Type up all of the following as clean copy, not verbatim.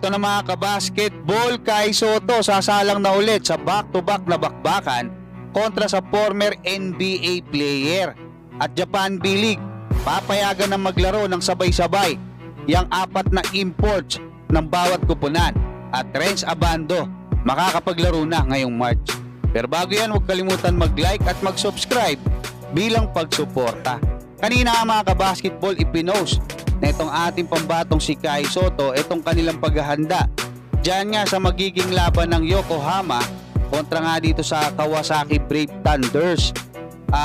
Ito na mga kabasketball, Kai Soto sasalang na ulit sa back-to-back na bakbakan kontra sa former NBA player. At Japan B-League, papayagan na maglaro ng sabay-sabay yang apat na imports ng bawat kupunan. At Renz Abando makakapaglaro na ngayong March. Pero bago yan, huwag kalimutan mag-like at mag-subscribe bilang pagsuporta. Kanina mga kabasketball, ipinost na itong ating pambatong si Kai Soto, itong kanilang paghahanda diyan nga sa magiging laban ng Yokohama kontra nga dito sa Kawasaki Brave Thunders.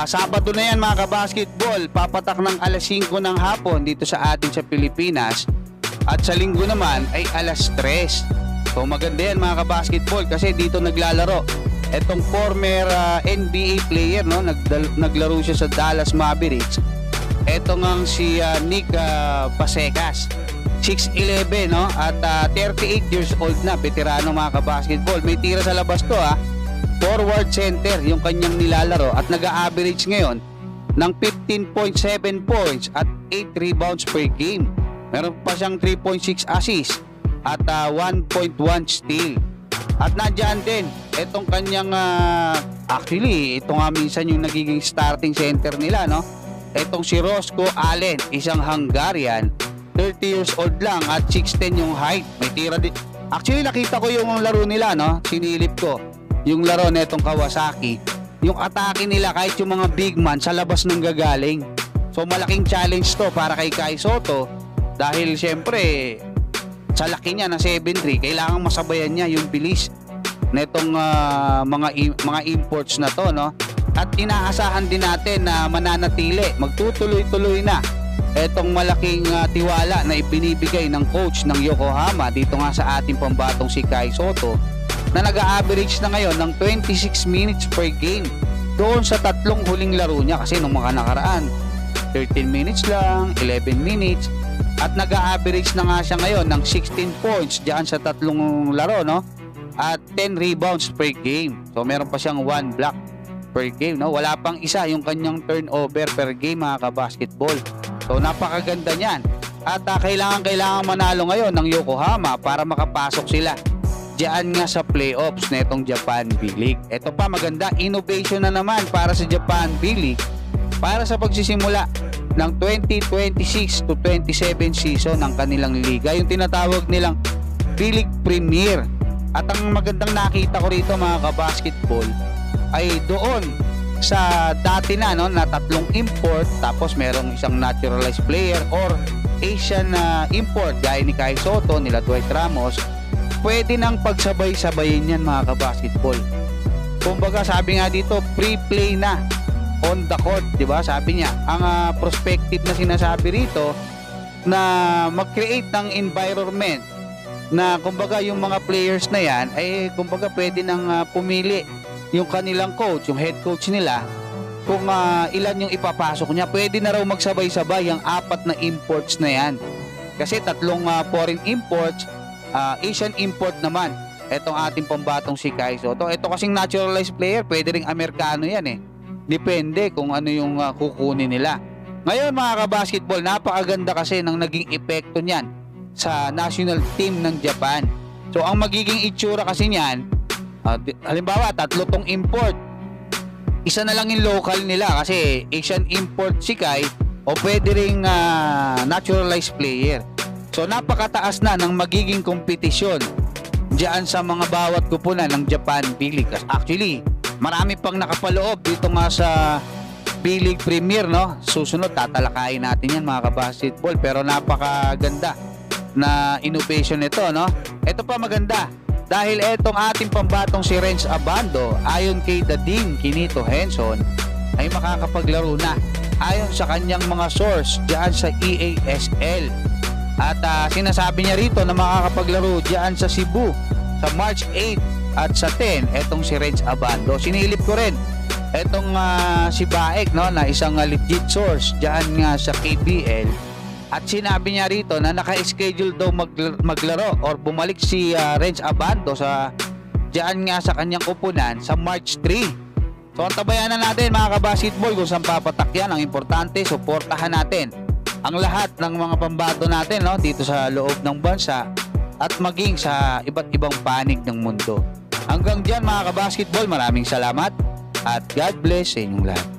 Sabado na yan mga kabasketball, papatak ng alas 5 ng hapon dito sa atin sa Pilipinas, at sa linggo naman ay alas 3. So maganda yan mga kabasketball kasi dito naglalaro itong former NBA player, no? Naglaro siya sa Dallas Mavericks. Ito nga si Nick Pasecas, 6'11", no? At 38 years old na, veterano mga kabasketball. May tira sa labas to, forward center yung kanyang nilalaro at nag-average ngayon ng 15.7 points at 8 rebounds per game. Meron pa siyang 3.6 assists at 1.1 steal. At nandiyan din itong kanyang actually ito nga minsan yung nagiging starting center nila, no? Itong si Roscoe Allen, isang Hungarian, 30 years old lang at 6'10" yung height. May tira din. Actually nakita ko yung laro nila, no? Sinilip ko yung laro nitong Kawasaki. Yung atake nila kahit yung mga big man sa labas ng gagaling. So malaking challenge to para kay Kai Soto dahil syempre sa laki niya na 7'3", kailangan masabayan niya yung bilis nitong mga imports na to, no? At inaasahan din natin na mananatili, magtutuloy-tuloy na itong malaking tiwala na ibinibigay ng coach ng Yokohama dito nga sa ating pambatong si Kai Soto, na nag-a-average na ngayon ng 26 minutes per game doon sa tatlong huling laro niya, kasi nung mga nakaraan 13 minutes lang, 11 minutes, at nag-a-average na nga siya ngayon ng 16 points diyan sa tatlong laro, no? At 10 rebounds per game. So meron pa siyang 1 block per game, no? Wala pang isa yung kanyang turnover per game mga kabasketball. So napakaganda niyan. At kailangan manalo ngayon ng Yokohama para makapasok sila diyan nga sa playoffs na itong Japan B-League. Ito pa maganda, innovation na naman para sa Japan B-League para sa pagsisimula ng 2026 to 27 season ng kanilang liga, yung tinatawag nilang B-League Premier. At ang magandang nakita ko rito mga kabasketball ay doon sa dati na, no, na tatlong import tapos merong isang naturalized player or Asian import gaya ni Kai Soto, nila Dwight Ramos, pwede nang pagsabay-sabayin yan mga kabasketball. Kumbaga sabi nga dito, pre-play na on the court, di ba? Sabi niya, ang prospective na sinasabi rito na mag-create ng environment na kumbaga yung mga players na yan ay kumbaga pwede nang pumili yung kanilang coach, yung head coach nila, kung ilan yung ipapasok niya. Pwede na raw magsabay-sabay ang apat na imports na yan. Kasi tatlong foreign imports, Asian import naman etong ating pambatong si Kai Soto. Ito kasing naturalized player, pwede ring Amerikano yan eh. Depende kung ano yung kukunin nila. Ngayon mga kabasketball, napakaganda kasi ng naging epekto niyan sa national team ng Japan. So ang magiging itsura kasi niyan, halimbawa tatlo tong import, isa na lang yung local nila kasi Asian import si Kai, o pwede ring naturalized player. So napakataas na ng magiging kompetisyon diyan sa mga bawat kupunan ng Japan B-League. Actually marami pang nakapaloob dito nga sa B-League Premier, no? Susunod tatalakayin natin yan mga kabasketball, pero napakaganda na innovation nito, no? Ito pa maganda dahil etong ating pambatong si Renz Abando, ayon kay Dading Kinito Henson, ay makakapaglaro na ayon sa kanyang mga source diyan sa EASL. At sinasabi niya rito na makakapaglaro diyan sa Cebu sa March 8 at sa 10, etong si Renz Abando. Sinilip ko rin etong si Baek, no, na isang legit source diyan nga sa KBL. At sinabi niya rito na naka-schedule daw maglaro or bumalik si Renz Abando sa diyan nga sa kanyang kupunan sa March 3. So antabayan na natin mga kabasketball kung saan papatak yan. Ang importante, suportahan natin ang lahat ng mga pambato natin, no, dito sa loob ng bansa at maging sa iba't ibang panig ng mundo. Hanggang dyan mga kabasketball, maraming salamat at God bless sa inyong lahat.